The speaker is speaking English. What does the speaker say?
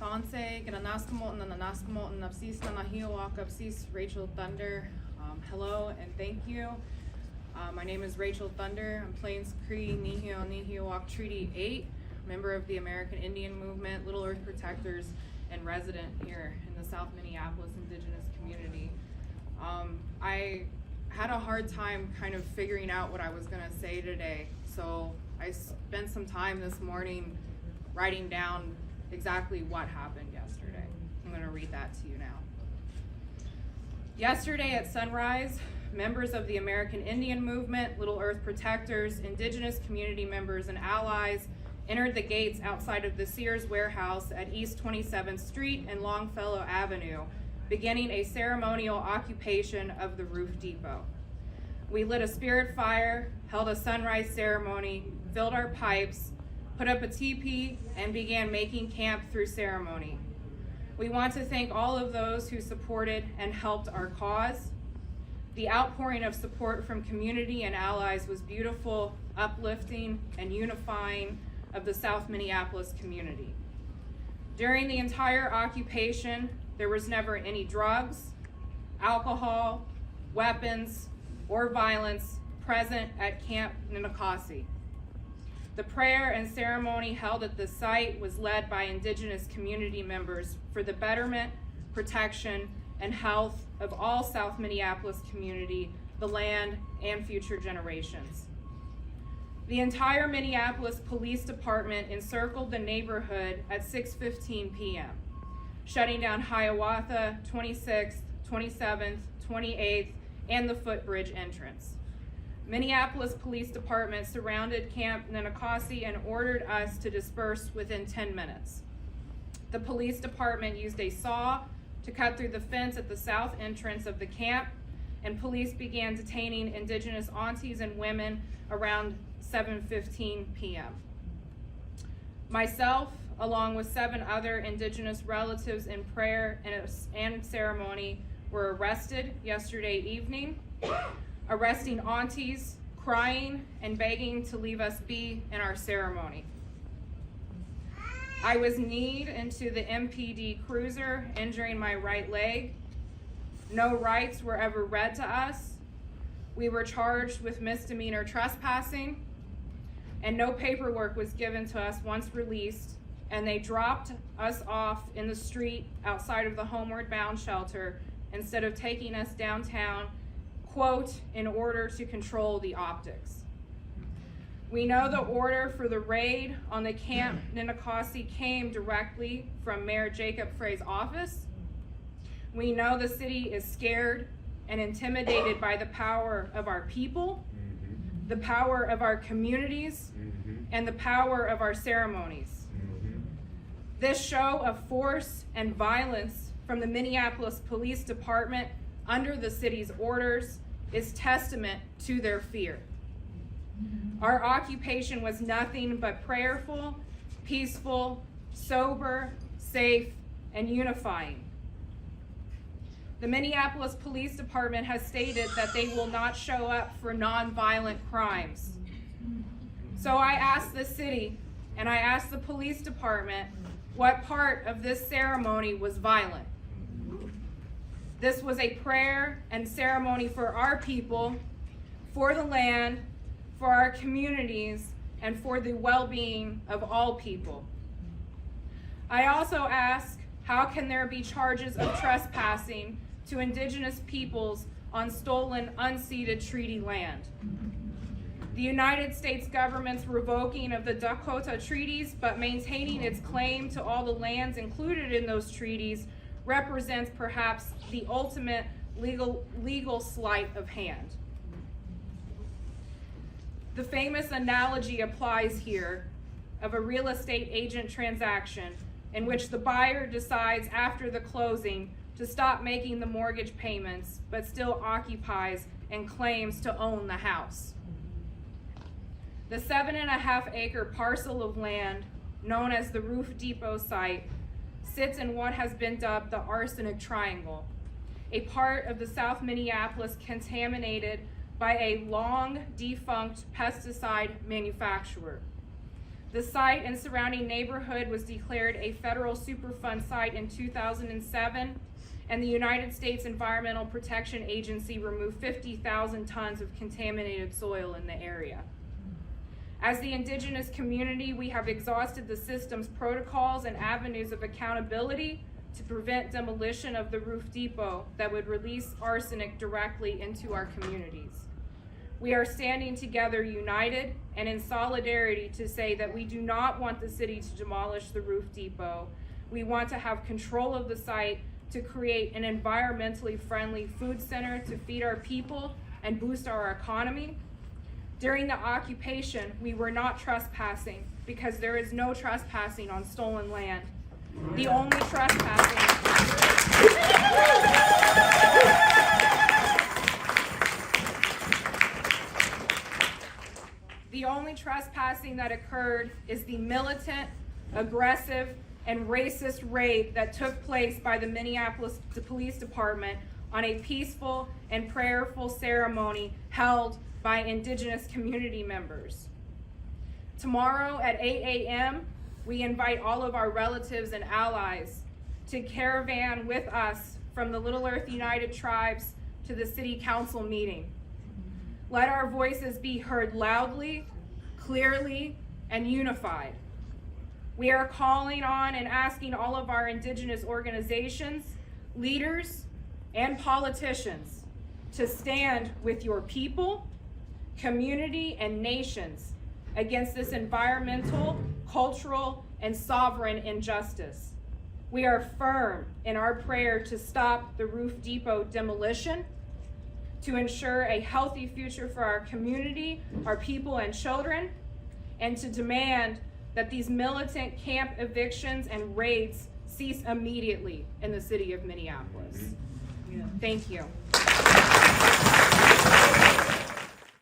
Thonse, Gananaskamotan, and Nanaskamotan, Napsis, Nanahiawak, Upsis, Rachel Thunder. Hello and thank you. My name is Rachel Thunder. I'm Plains Cree Nihio Nihiawak Treaty 8, member of the American Indian Movement, Little Earth Protectors, and resident here in the South Minneapolis Indigenous community. I had a hard time kind of figuring out what I was gonna say today, so I spent some time this morning writing down exactly what happened yesterday. I'm gonna read that to you now. Yesterday at sunrise, members of the American Indian Movement, Little Earth Protectors, Indigenous community members, and allies entered the gates outside of the Sears warehouse at East 27th Street and Longfellow Avenue, beginning a ceremonial occupation of the roof depot. We lit a spirit fire, held a sunrise ceremony, filled our pipes, put up a teepee, and began making camp through ceremony. We want to thank all of those who supported and helped our cause. The outpouring of support from community and allies was beautiful, uplifting, and unifying of the South Minneapolis community. During the entire occupation, there was never any drugs, alcohol, weapons, or violence present at Camp Nenoocaasi. The prayer and ceremony held at the site was led by Indigenous community members for the betterment, protection, and health of all South Minneapolis community, the land, and future generations. The entire Minneapolis Police Department encircled the neighborhood at 6:15 p.m., shutting down Hiawatha, 26th, 27th, 28th, and the footbridge entrance. Minneapolis Police Department surrounded Camp Nanakasi and ordered us to disperse within 10 minutes. The police department used a saw to cut through the fence at the south entrance of the camp, and police began detaining Indigenous aunties and women around 7:15 p.m. Myself, along with 7 other Indigenous relatives in prayer and ceremony, were arrested yesterday evening, arresting aunties, crying and begging to leave us be in our ceremony. I was kneed into the MPD cruiser, injuring my right leg. No rights were ever read to us. We were charged with misdemeanor trespassing, and no paperwork was given to us once released, and they dropped us off in the street outside of the Homeward Bound shelter instead of taking us downtown, quote, in order to control the optics. We know the order for the raid on the Camp Nenoocaasi came directly from Mayor Jacob Frey's office. We know the city is scared and intimidated by the power of our people, the power of our communities, and the power of our ceremonies. This show of force and violence from the Minneapolis Police Department under the city's orders is testament to their fear. Our occupation was nothing but prayerful, peaceful, sober, safe, and unifying. The Minneapolis Police Department has stated that they will not show up for nonviolent crimes. So I asked the city and I asked the police department what part of this ceremony was violent. This was a prayer and ceremony for our people, for the land, for our communities, and for the well-being of all people. I also ask, how can there be charges of trespassing to Indigenous peoples on stolen, unceded treaty land? The United States government's revoking of the Dakota treaties, but maintaining its claim to all the lands included in those treaties, represents perhaps the ultimate legal sleight of hand. The famous analogy applies here of a real estate agent transaction in which the buyer decides after the closing to stop making the mortgage payments, but still occupies and claims to own the house. The 7.5-acre parcel of land, known as the Roof Depot site, sits in what has been dubbed the Arsenic Triangle, a part of the South Minneapolis contaminated by a long defunct pesticide manufacturer. The site and surrounding neighborhood was declared a federal Superfund site in 2007, and the United States Environmental Protection Agency removed 50,000 tons of contaminated soil in the area. As the indigenous community, we have exhausted the system's protocols and avenues of accountability to prevent demolition of the roof depot that would release arsenic directly into our communities. We are standing together united and in solidarity to say that we do not want the city to demolish the roof depot. We want to have control of the site to create an environmentally friendly food center to feed our people and boost our economy. During the occupation, we were not trespassing because there is no trespassing on stolen land. The only trespassing that occurred is the militant, aggressive, and racist raid that took place by the Minneapolis Police Department on a peaceful and prayerful ceremony held by indigenous community members. Tomorrow at 8 a.m., we invite all of our relatives and allies to caravan with us from the Little Earth United Tribes to the City Council meeting. Let our voices be heard loudly, clearly, and unified. We are calling on and asking all of our indigenous organizations, leaders, and politicians to stand with your people, community, and nations against this environmental, cultural, and sovereign injustice. We are firm in our prayer to stop the roof depot demolition, to ensure a healthy future for our community, our people, and children, and to demand that these militant camp evictions and raids cease immediately in the city of Minneapolis. Thank you.